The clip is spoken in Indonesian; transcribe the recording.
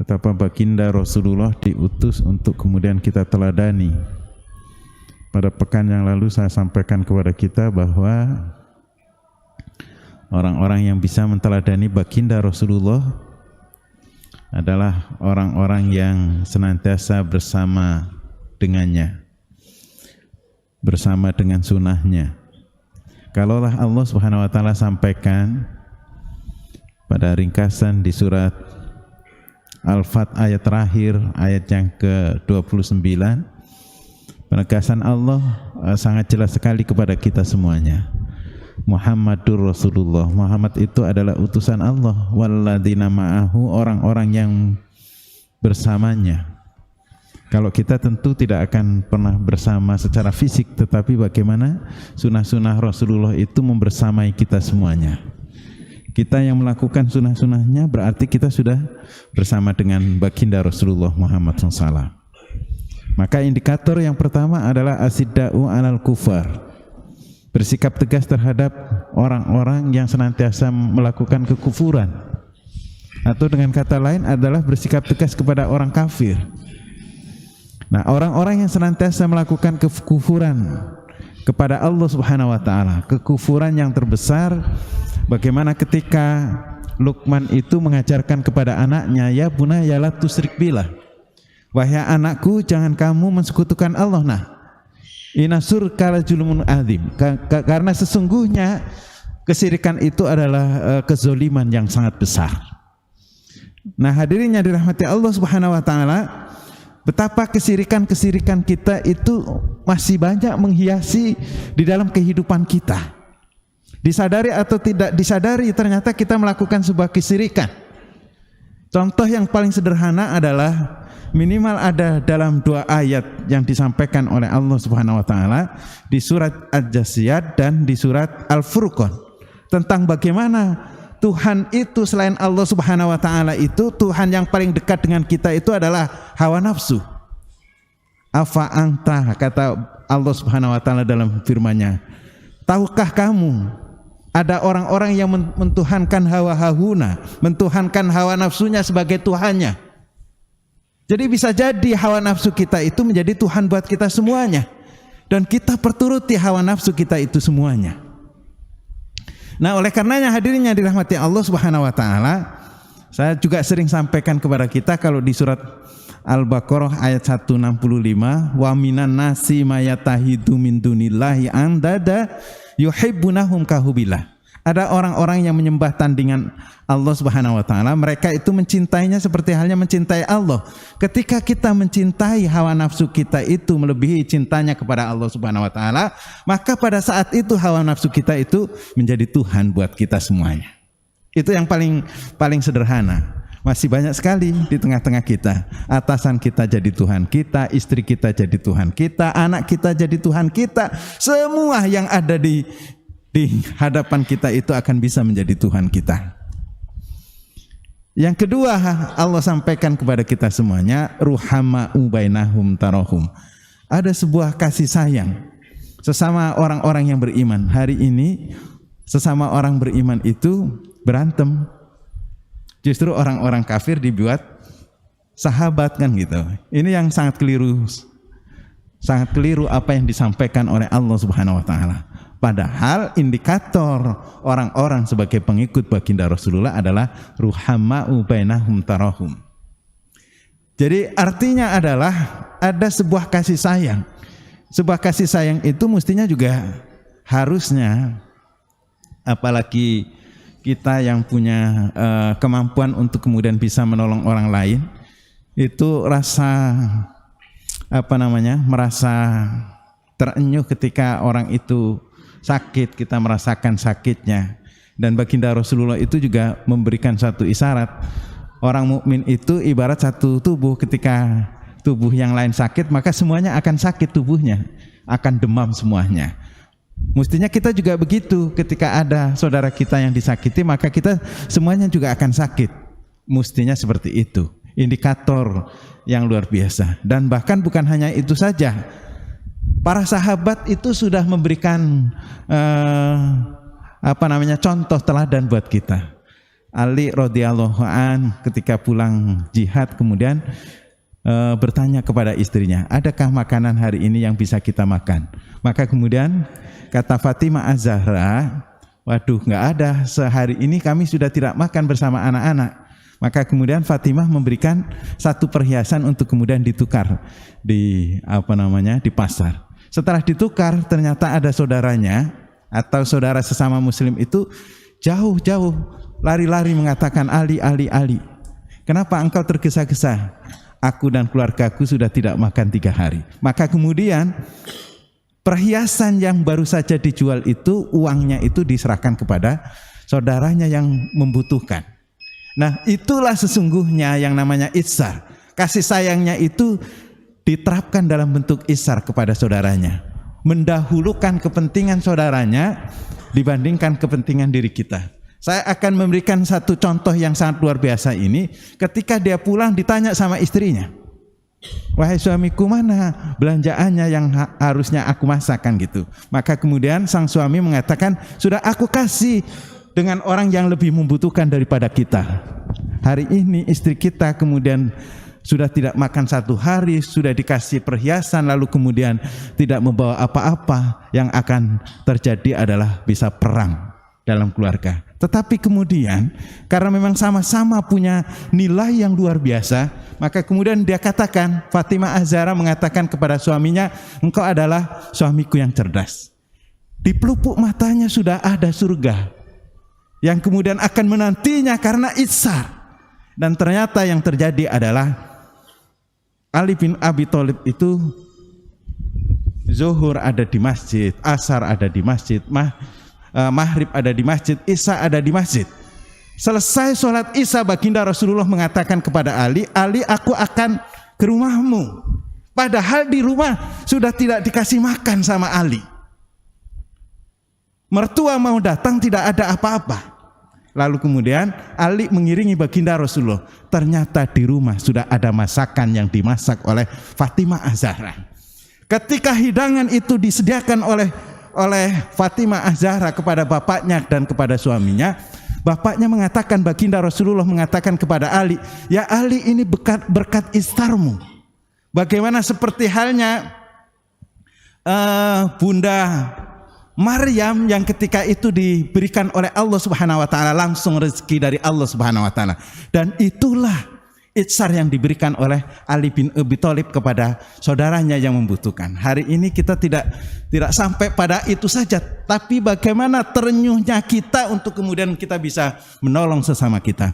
betapa baginda Rasulullah diutus untuk kemudian kita teladani. Pada pekan yang lalu saya sampaikan kepada kita bahwa orang-orang yang bisa menteladani baginda Rasulullah adalah orang-orang yang senantiasa bersama dengannya, bersama dengan sunnahnya. Kalaulah Allah Subhanahu wa Ta'ala sampaikan pada ringkasan di surat Al-Fat ayat terakhir, ayat yang ke-29, penegasan Allah sangat jelas sekali kepada kita semuanya. Muhammadur Rasulullah, Muhammad itu adalah utusan Allah, walladzina ma'ahu, orang-orang yang bersamanya. Kalau kita tentu tidak akan pernah bersama secara fisik, tetapi bagaimana sunnah-sunnah Rasulullah itu membersamai kita semuanya. Kita yang melakukan sunnah-sunnahnya berarti kita sudah bersama dengan baginda Rasulullah Muhammad SAW. Maka indikator yang pertama adalah asidda'u alal kufar, bersikap tegas terhadap orang-orang yang senantiasa melakukan kekufuran, atau dengan kata lain adalah bersikap tegas kepada orang kafir. Nah, orang-orang yang senantiasa melakukan kekufuran kepada Allah Subhanahu wa Ta'ala, kekufuran yang terbesar, bagaimana ketika Luqman itu mengajarkan kepada anaknya, ya bunayya la tusyrik billah, wahai anakku jangan kamu mensekutukan Allah. Nah, inasyirka la zulmun adzim, karena sesungguhnya kesyirikan itu adalah kezoliman yang sangat besar. Nah, hadirin yang dirahmati Allah Subhanahu wa Ta'ala, betapa kesirikan-kesirikan kita itu masih banyak menghiasi di dalam kehidupan kita. Disadari atau tidak disadari, ternyata kita melakukan sebuah kesirikan. Contoh yang paling sederhana adalah minimal ada dalam 2 ayat yang disampaikan oleh Allah Subhanahu wa Ta'ala di surat Al-Jasiyat dan di surat Al-Furqan, tentang bagaimana Tuhan itu selain Allah Subhanahu wa Ta'ala itu, Tuhan yang paling dekat dengan kita itu adalah hawa nafsu. Afa anta, kata Allah Subhanahu wa Ta'ala dalam firman-Nya, tahukah kamu ada orang-orang yang mentuhankan hawa hahuna, mentuhankan hawa nafsunya sebagai Tuhannya. Jadi bisa jadi hawa nafsu kita itu menjadi Tuhan buat kita semuanya, dan kita perturuti hawa nafsu kita itu semuanya. Nah, oleh karenanya hadirin yang dirahmati Allah Subhanahu wa Ta'ala, saya juga sering sampaikan kepada kita kalau di surat Al-Baqarah ayat 165, wa minan nasi mayatahidu min dunillahi andada yuhibbunahum kahubillah. Ada orang-orang yang menyembah tandingan Allah Subhanahu wa Ta'ala, mereka itu mencintainya seperti halnya mencintai Allah. Ketika kita mencintai hawa nafsu kita itu melebihi cintanya kepada Allah Subhanahu wa Ta'ala, maka pada saat itu hawa nafsu kita itu menjadi Tuhan buat kita semuanya. Itu yang paling sederhana. Masih banyak sekali di tengah-tengah kita. Atasan kita jadi Tuhan kita, istri kita jadi Tuhan kita, anak kita jadi Tuhan kita. Semua yang ada di hadapan kita itu akan bisa menjadi Tuhan kita. Yang kedua, Allah sampaikan kepada kita semuanya, ruhama'u bainahum tarahum. Ada sebuah kasih sayang sesama orang-orang yang beriman. Hari ini sesama orang beriman itu berantem. Justru orang-orang kafir dibuat sahabat, kan gitu. Ini yang sangat keliru. Sangat keliru apa yang disampaikan oleh Allah Subhanahu wa Ta'ala. Padahal indikator orang-orang sebagai pengikut baginda Rasulullah adalah ruhama'u bainahum tarahum. Jadi artinya adalah ada sebuah kasih sayang. Sebuah kasih sayang itu mestinya juga harusnya, apalagi kita yang punya kemampuan untuk kemudian bisa menolong orang lain, itu merasa terenyuh ketika orang itu sakit, kita merasakan sakitnya. Dan baginda Rasulullah itu juga memberikan satu isyarat, orang mukmin itu ibarat satu tubuh, ketika tubuh yang lain sakit maka semuanya akan sakit tubuhnya, akan demam semuanya. Mestinya kita juga begitu, ketika ada saudara kita yang disakiti maka kita semuanya juga akan sakit. Mestinya seperti itu, indikator yang luar biasa. Dan bahkan bukan hanya itu saja, para sahabat itu sudah memberikan contoh teladan buat kita. Ali radhiyallahu an ketika pulang jihad kemudian bertanya kepada istrinya, adakah makanan hari ini yang bisa kita makan? Maka kemudian kata Fatimah Az-Zahra, waduh, nggak ada, sehari ini kami sudah tidak makan bersama anak-anak. Maka kemudian Fatimah memberikan satu perhiasan untuk kemudian ditukar di di pasar. Setelah ditukar, ternyata ada saudaranya atau saudara sesama muslim itu jauh-jauh lari-lari mengatakan, Ali, Ali, Ali, kenapa engkau tergesa-gesa? Aku dan keluargaku sudah tidak makan 3 hari. Maka kemudian perhiasan yang baru saja dijual itu, uangnya itu diserahkan kepada saudaranya yang membutuhkan. Nah, itulah sesungguhnya yang namanya itsar. Kasih sayangnya itu diterapkan dalam bentuk itsar kepada saudaranya, mendahulukan kepentingan saudaranya dibandingkan kepentingan diri kita. Saya akan memberikan satu contoh yang sangat luar biasa ini. Ketika dia pulang ditanya sama istrinya, wahai suamiku, mana belanjaannya yang harusnya aku masakan gitu. Maka kemudian sang suami mengatakan, sudah aku kasih dengan orang yang lebih membutuhkan daripada kita. Hari ini istri kita kemudian sudah tidak makan 1 hari, sudah dikasih perhiasan, lalu kemudian tidak membawa apa-apa. Yang akan terjadi adalah bisa perang dalam keluarga. Tetapi kemudian karena memang sama-sama punya nilai yang luar biasa, maka kemudian dia katakan, Fatimah Az-Zahra mengatakan kepada suaminya, engkau adalah suamiku yang cerdas. Di pelupuk matanya sudah ada surga yang kemudian akan menantinya karena itsar. Dan ternyata yang terjadi adalah Ali bin Abi Thalib itu zuhur ada di masjid, asar ada di masjid, maghrib ada di masjid, isya ada di masjid. Selesai sholat isya, baginda Rasulullah mengatakan kepada Ali, Ali, aku akan ke rumahmu. Padahal di rumah sudah tidak dikasih makan sama Ali. Mertua mau datang tidak ada apa-apa. Lalu kemudian Ali mengiringi baginda Rasulullah. Ternyata di rumah sudah ada masakan yang dimasak oleh Fatimah Az-Zahra. Ketika hidangan itu disediakan oleh Fatimah Az-Zahra kepada bapaknya dan kepada suaminya, bapaknya mengatakan, baginda Rasulullah mengatakan kepada Ali, ya Ali, ini berkat istarmu. Bagaimana seperti halnya Bunda Maryam yang ketika itu diberikan oleh Allah Subhanahu wa taala, langsung rezeki dari Allah Subhanahu wa taala. Dan itulah itsar yang diberikan oleh Ali bin Abi Thalib kepada saudaranya yang membutuhkan. Hari ini kita tidak sampai pada itu saja, tapi bagaimana terenyuhnya kita untuk kemudian kita bisa menolong sesama kita.